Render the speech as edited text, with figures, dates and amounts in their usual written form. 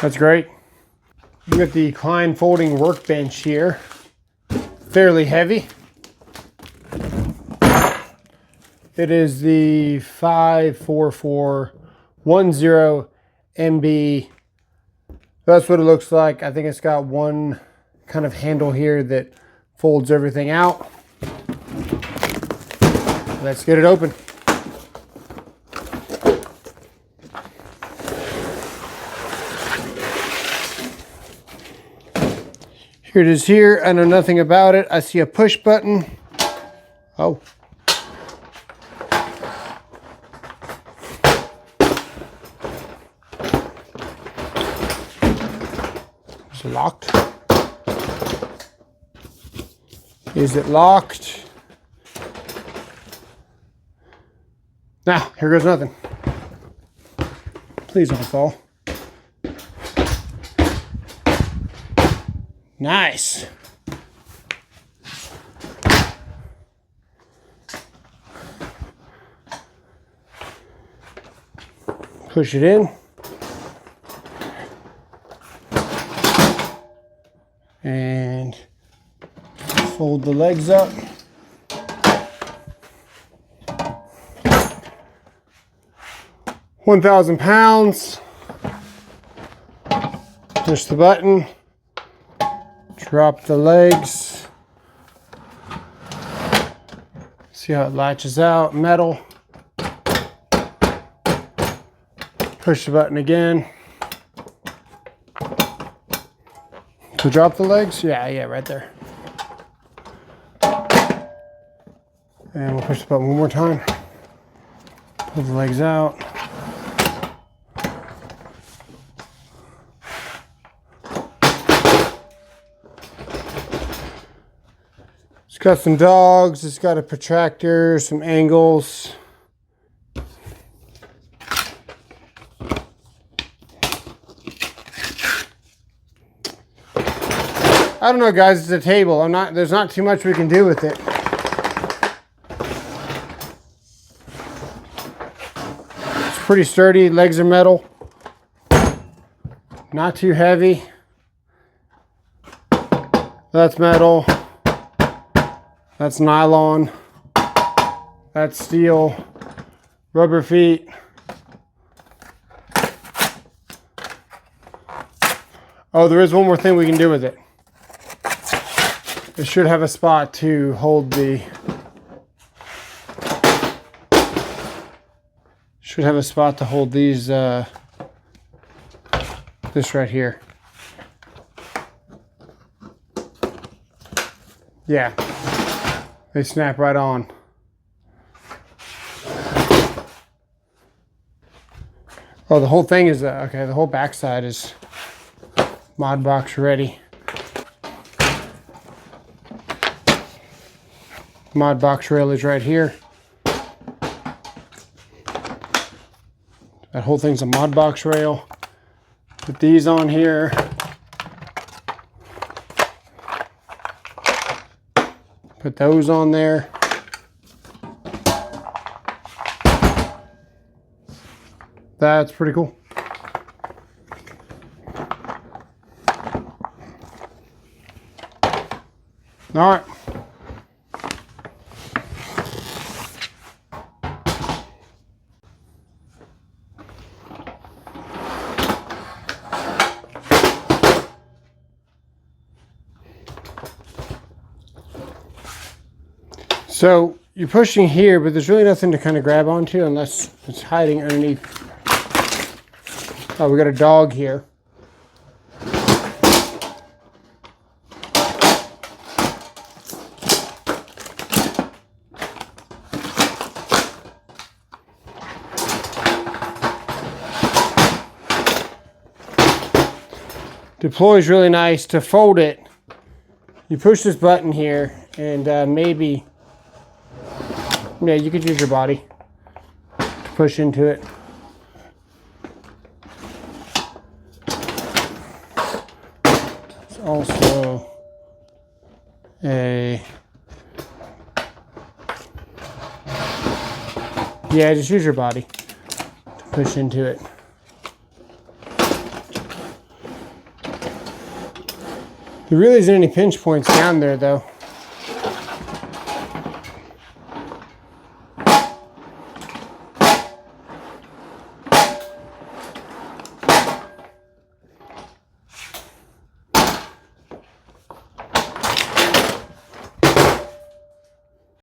That's great. We got the Klein folding workbench here. Fairly heavy. It is the 54410 MB. That's what it looks like. I think it's got one kind of handle here that folds everything out. Let's get it open. Here it is here. I know nothing about it. I see a push button. Oh. Is it locked? Is it locked? Now, here goes nothing. Please don't fall. Nice. Push it in. And fold the legs up. £1,000. Push the button. Drop the legs. See how it latches out. Metal. Push the button again. To drop the legs? Yeah, right there. And we'll push the button one more time. Pull the legs out. It's got some dogs, it's got a protractor, some angles. I don't know, guys, it's a table. There's not too much we can do with it. It's pretty sturdy, legs are metal. Not too heavy. That's metal. That's nylon. That's steel. Rubber feet. Oh, there is one more thing we can do with it. It should have a spot to hold the... Should have a spot to hold these, this right here. Yeah. They snap right on. Oh, the whole thing is, okay, the whole backside is mod box ready. Mod box rail is right here. That whole thing's a mod box rail. Put these on here. Put those on there. That's pretty cool. All right. So you're pushing here, but there's really nothing to kind of grab onto unless it's hiding underneath. Oh, we got a dog here. Deploys really nice. To fold it, you push this button here, and maybe, yeah, you could use your body to push into it. It's also a, yeah, just use your body to push into it. There really isn't any pinch points down there though.